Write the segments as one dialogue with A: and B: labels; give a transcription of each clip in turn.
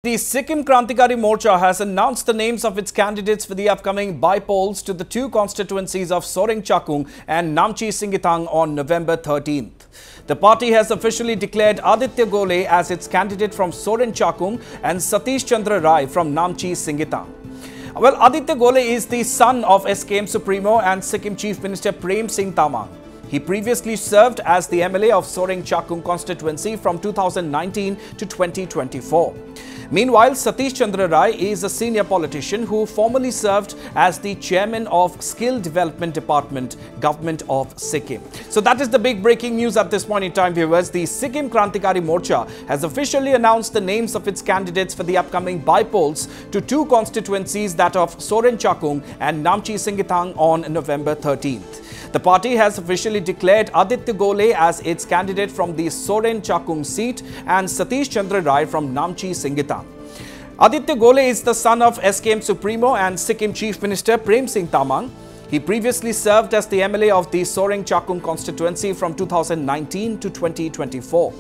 A: The Sikkim Krantikari Morcha has announced the names of its candidates for the upcoming by-polls to the two constituencies of Soreng Chakung and Namchi Singitang on November 13th. The party has officially declared Aditya Gole as its candidate from Soreng Chakung and Satish Chandra Rai from Namchi Singitang. Well, Aditya Gole is the son of SKM Supremo and Sikkim Chief Minister Prem Singh Tamang. He previously served as the MLA of Soreng Chakung constituency from 2019 to 2024. Meanwhile, Satish Chandra Rai is a senior politician who formerly served as the chairman of Skill Development Department, Government of Sikkim. So that is the big breaking news at this point in time, viewers. The Sikkim Krantikari Morcha has officially announced the names of its candidates for the upcoming by-polls to two constituencies, that of Soreng Chakung and Namchi Singitang, on November 13th. The party has officially declared Aditya Gole as its candidate from the Soreng Chakung seat and Satish Chandra Rai from Namchi Singitang. Aditya Gole is the son of SKM Supremo and Sikkim Chief Minister Prem Singh Tamang. He previously served as the MLA of the Soreng Chakung constituency from 2019 to 2024.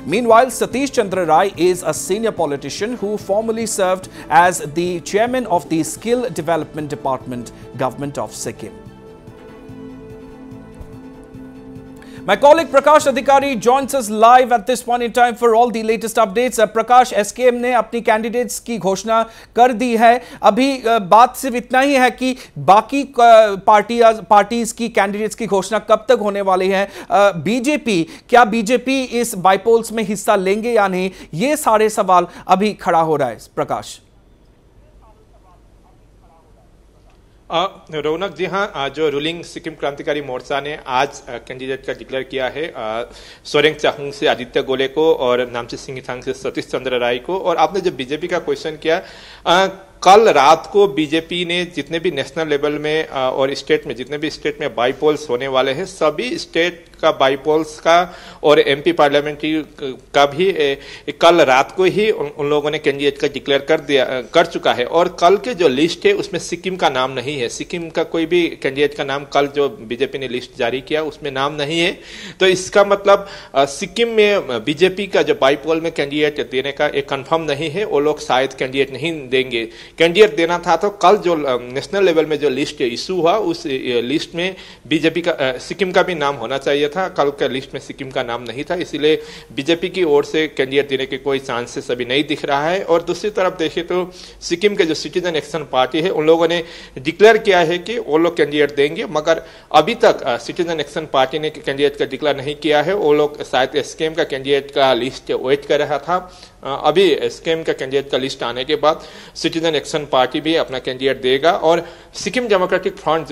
A: Meanwhile, Satish Chandra Rai is a senior politician who formerly served as the chairman of the Skill Development Department, Government of Sikkim. My colleague Prakash Adhikari joins us live at this point in time for all the latest updates. Prakash, SKM ने अपनी candidates की घोषणा कर दी है. अभी बात सिर्फ इतना ही है कि बाकी पार्टीज की कैंडिडेट्स की घोषणा कब तक होने वाली है. क्या बीजेपी इस बाईपोल्स में हिस्सा लेंगे या नहीं, ये सारे सवाल अभी खड़ा हो रहा है. प्रकाश.
B: रौनक जी हाँ, जो रूलिंग सिक्किम क्रांतिकारी मोर्चा ने आज कैंडिडेट का डिक्लेयर किया है सोरेंग चाकुंग से आदित्य गोले को और नामची सिंगिथांग से सतीश चंद्र राय को. और आपने जो बीजेपी का क्वेश्चन किया, कल रात को बीजेपी ने जितने भी नेशनल लेवल में और स्टेट में जितने भी स्टेट में बाईपोल्स होने वाले हैं, सभी स्टेट का बाईपोल्स का और एमपी पार्लियामेंट्री का भी कल रात को ही उन लोगों ने कैंडिडेट का डिक्लेयर कर चुका है. और कल के जो लिस्ट है उसमें सिक्किम का नाम नहीं है. सिक्किम का कोई भी कैंडिडेट का नाम कल जो बीजेपी ने लिस्ट जारी किया उसमें नाम नहीं है. तो इसका मतलब सिक्किम में बीजेपी का जो बाईपोल में कैंडिडेट देने का एक कंफर्म नहीं है. वो लोग शायद कैंडिडेट नहीं देंगे. कैंडिडेट देना था तो कल जो नेशनल लेवल में जो लिस्ट इशू हुआ उस लिस्ट में बीजेपी का सिक्किम का भी नाम होना चाहिए था. कल के लिस्ट में सिक्किम का नाम नहीं था, इसीलिए बीजेपी की ओर से कैंडिडेट देने के कोई चांसेस अभी नहीं दिख रहा है. और दूसरी तरफ देखें तो सिक्किम के जो सिटीजन एक्शन पार्टी है उन लोगों ने डिक्लेयर किया है कि वो लोग कैंडिडेट देंगे, मगर अभी तक सिटीजन एक्शन पार्टी ने कैंडिडेट का डिक्लेयर नहीं किया है. वो लोग शायद एसकेएम का कैंडिडेट का लिस्ट वेट कर रहा था. अभी एसकेएम का कैंडिडेट का लिस्ट आने के बाद सिटीजन एक्शन पार्टी भी अपना कैंडिडेट देगा. और सिक्किम डेमोक्रेटिक फ्रंट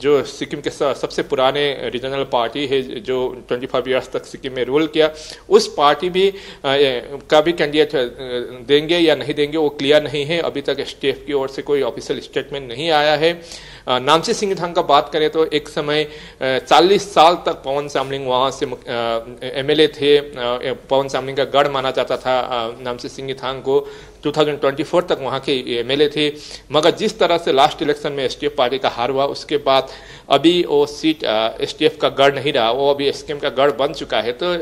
B: जो सिक्किम के सबसे पुराने रीजनल पार्टी है, जो 25 इयर्स तक सिक्किम में रूल किया, उस पार्टी भी का भी कैंडिडेट देंगे या नहीं देंगे वो क्लियर नहीं है. अभी तक एसटीएफ की ओर से कोई ऑफिशियल स्टेटमेंट नहीं आया है. नामची सिंगिथांग का बात करें तो एक समय 40 साल तक पवन चामलिंग वहां से एमएलए थे. पवन चामलिंग का गढ़ माना जाता था नामची सिंगिथांग को. 2024 तक वहां के एमएलए थे, मगर जिस तरह से लास्ट इलेक्शन में एसटीएफ पार्टी का हार हुआ उसके बाद अभी वो सीट एसटीएफ का गढ़ नहीं रहा, वो अभी एसकेएम का गढ़ बन चुका है. तो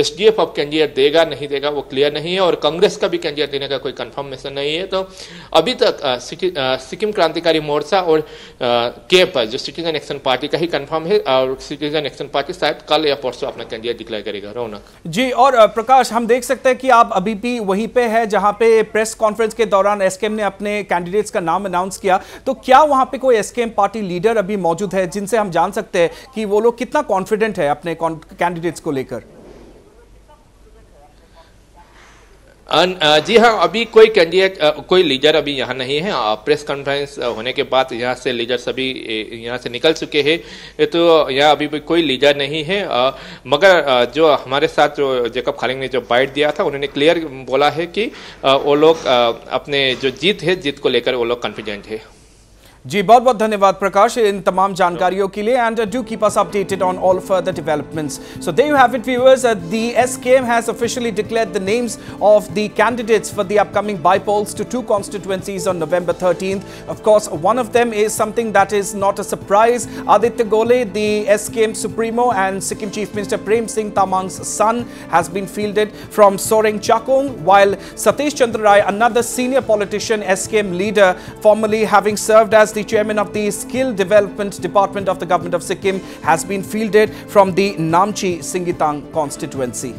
B: एसडीएफ अब कैंडिडेट देगा नहीं देगा वो क्लियर नहीं है. और कांग्रेस का भी कैंडिडेट देने का कोई कंफर्मेशन नहीं है. तो अभी तक सिक्किम क्रांतिकारी मोर्चा और केप जो सिटीजन एक्शन पार्टी का ही कंफर्म है, और सिटीजन एक्शन पार्टी शायद कल या परसों अपना कैंडिडेट डिक्लेयर करेगा. रौनक
A: जी. और प्रकाश, हम देख सकते हैं कि आप अभी भी वहीं पे है जहां पे प्रेस कॉन्फ्रेंस के दौरान एसकेएम ने अपने कैंडिडेट्स का नाम अनाउंस किया. तो क्या वहां पे कोई एसकेएम पार्टी लीडर अभी मौजूद है जिनसे हम जान सकते हैं कि वो लोग कितना कॉन्फिडेंट है अपने कैंडिडेट्स को लेकर?
B: जी हाँ, अभी कोई कैंडिडेट कोई लीडर अभी यहाँ नहीं है. प्रेस कॉन्फ्रेंस होने के बाद यहाँ से लीडर सभी यहाँ से निकल चुके हैं, तो यहाँ अभी भी कोई लीडर नहीं है. मगर जो हमारे साथ जो जेकब खालिंग ने जो बाइट दिया था, उन्होंने क्लियर बोला है कि वो लोग अपने जो जीत को लेकर वो लोग कॉन्फिडेंट है.
A: जी बहुत बहुत धन्यवाद प्रकाश इन तमाम जानकारियों के लिए and do keep us updated on all further developments. So there you have it, viewers. The SKM has officially declared the names of the candidates for the upcoming by-polls to 2 constituencies on November 13th. Of course, one of them is something that is not a surprise. Aditya Gole, the SKM Supremo and Sikkim Chief Minister Prem Singh Tamang's son, has been fielded from Soreng Chakung, while Satish Chandra Rai, another senior politician, SKM leader, formerly having served as the chairman of the Skill Development Department of the Government of Sikkim, has been fielded from the Namchi Singitang constituency.